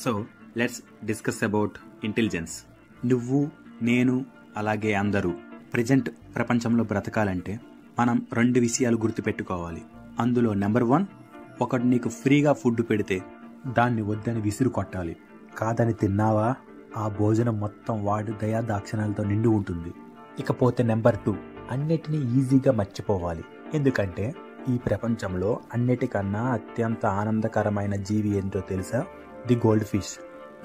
So let's discuss about intelligence. నువ్వు, నేను, అలాగే అందరూ ప్రజెంట్ ప్రపంచంలో బ్రతకాలంటే మనం 2 విషయాలు గుర్తుపెట్టుకోవాలి. అందులో నెంబర్ 1, ఒకడు నీకు ఫ్రీగా ఫుడ్ పెడితే దాన్ని వద్దని విసిరు కొట్టాలి. కాదని తిన్నావా, ఆ భోజనం మొత్తం వాడి దయా దాక్షిణాలతో నిండి ఉంటుంది. ఇకపోతే నెంబర్ 2, అన్నిటినీ ఈజీగా మర్చిపోవాలి. ఎందుకంటే ఈ ప్రపంచంలో అన్నిటికన్నా అత్యంత ఆనందకరమైన జీవి ఏంటో తెలుసా? The gold fish.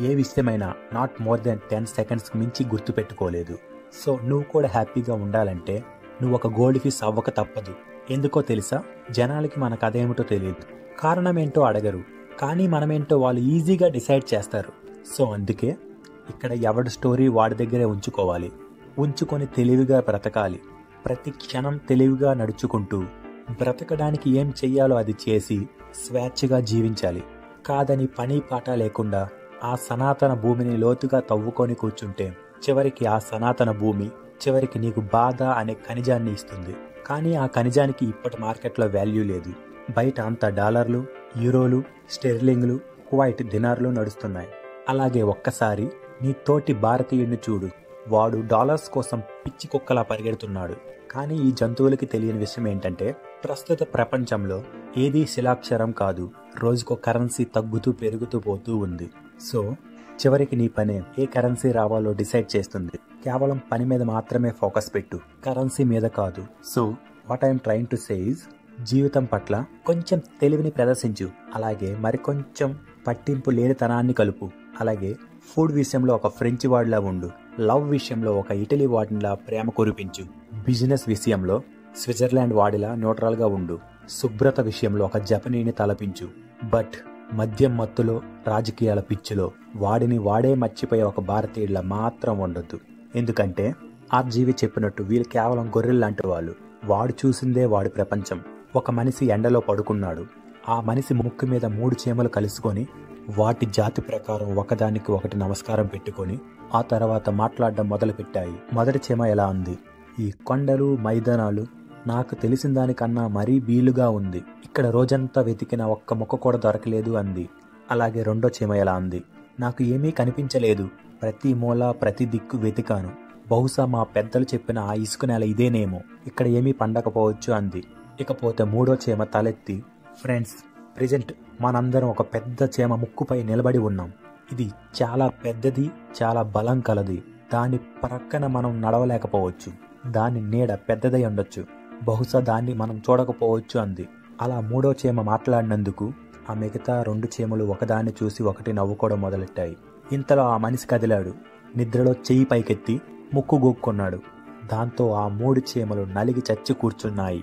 ఏ విషయమైనా నాట్ మోర్ దెన్ 10 సెకండ్స్కి మించి గుర్తుపెట్టుకోలేదు. సో నువ్వు కూడా హ్యాపీగా ఉండాలంటే నువ్వు ఒక గోల్డ్ ఫిష్ అవ్వక తప్పదు. ఎందుకో తెలుసా? జనాలకి మన కథ ఏమిటో తెలియదు, కారణం ఏంటో అడగరు, కానీ మనమేంటో వాళ్ళు ఈజీగా డిసైడ్ చేస్తారు. సో అందుకే ఇక్కడ ఎవడి స్టోరీ వాడి దగ్గరే ఉంచుకోవాలి. ఉంచుకొని తెలివిగా బ్రతకాలి. ప్రతి క్షణం తెలివిగా నడుచుకుంటూ బ్రతకడానికి ఏం చెయ్యాలో అది చేసి స్వేచ్ఛగా జీవించాలి. కాదని పని పాట లేకుండా ఆ సనాతన భూమిని లోతుగా తవ్వుకొని కూర్చుంటే చివరికి ఆ సనాతన భూమి చివరికి నీకు బాధ అనే ఖనిజాన్ని ఇస్తుంది. కానీ ఆ ఖనిజానికి ఇప్పటి మార్కెట్లో వాల్యూ లేదు. బయట అంతా డాలర్లు, యూరోలు, స్టెర్లింగ్లు, కువైట్ దినార్లు నడుస్తున్నాయి. అలాగే ఒక్కసారి నీ తోటి భారతీయుడిని చూడు. వాడు డాలర్స్ కోసం పిచ్చి కుక్కలా పరిగెడుతున్నాడు. కానీ ఈ జంతువులకి తెలియని విషయం ఏంటంటే ప్రస్తుత ప్రపంచంలో ఏదీ శిలాక్షరం కాదు. రోజుకో కరెన్సీ తగ్గుతూ పెరుగుతూ పోతూ ఉంది. సో చివరికి నీ పనే ఏ కరెన్సీ రావాలో డిసైడ్ చేస్తుంది. కేవలం పని మీద మాత్రమే ఫోకస్ పెట్టు, కరెన్సీ మీద కాదు. So what I'm trying to say is, జీవితం పట్ల కొంచెం తెలివిని ప్రదర్శించు. అలాగే మరికొంచెం పట్టింపు లేనితనాన్ని కలుపు. అలాగే ఫుడ్ విషయంలో ఒక ఫ్రెంచ్ వాడిలా ఉండు. లవ్ విషయంలో ఒక ఇటలీ వాడిలా ప్రేమ కురిపించు. బిజినెస్ విషయంలో స్విట్జర్లాండ్ వాడిలా న్యూట్రల్గా ఉండు. శుభ్రత విషయంలో ఒక జపనీని తలపించు. బట్ మద్యం మత్తులో, రాజకీయాల పిచ్చిలో వాడిని వాడే మర్చిపోయే ఒక భారతీయుడిలా మాత్రం ఉండొద్దు. ఎందుకంటే ఆర్జీవి చెప్పినట్టు వీళ్ళు కేవలం గొర్రెల్లాంటి వాళ్ళు. వాడు చూసిందే వాడి ప్రపంచం. ఒక మనిషి ఎండలో పడుకున్నాడు. ఆ మనిషి ముక్కు మీద 3 చీమలు కలుసుకొని వాటి జాతి ప్రకారం ఒకదానికి ఒకటి నమస్కారం పెట్టుకొని ఆ తర్వాత మాట్లాడడం మొదలుపెట్టాయి. మొదటి చీమ ఎలా ఉంది? ఈ కొండలు, మైదానాలు నాకు తెలిసిన దానికన్నా మరీ బీలుగా ఉంది. ఇక్కడ రోజంతా వెతికిన ఒక్క మొక్క కూడా దొరకలేదు అంది. అలాగే రెండో చీమ ఎలా ఉంది? నాకు ఏమీ కనిపించలేదు. ప్రతి మూల, ప్రతి దిక్కు వెతికాను. బహుశా మా పెద్దలు చెప్పిన ఆ ఇసుక నేల ఇదేనేమో, ఇక్కడ ఏమీ పండకపోవచ్చు అంది. ఇకపోతే మూడో చీమ తలెత్తి, ఫ్రెండ్స్, ప్రెజెంట్ మనందరం ఒక పెద్ద చీమ ముక్కుపై నిలబడి ఉన్నాం. ఇది చాలా పెద్దది, చాలా బలం కలది. దాని ప్రక్కన మనం నడవలేకపోవచ్చు. దాని నీడ పెద్దదై ఉండొచ్చు. బహుశా దాన్ని మనం చూడకపోవచ్చు అంది. అలా మూడో చీమ మాట్లాడినందుకు ఆ మిగతా 2 చీమలు ఒకదాన్ని చూసి ఒకటి నవ్వుకోవడం మొదలెట్టాయి. ఇంతలో ఆ మనిషి కదిలాడు. నిద్రలో చెయ్యి పైకెత్తి ముక్కు గోక్కున్నాడు. దాంతో ఆ 3 చీమలు నలిగి చచ్చి కూర్చున్నాయి.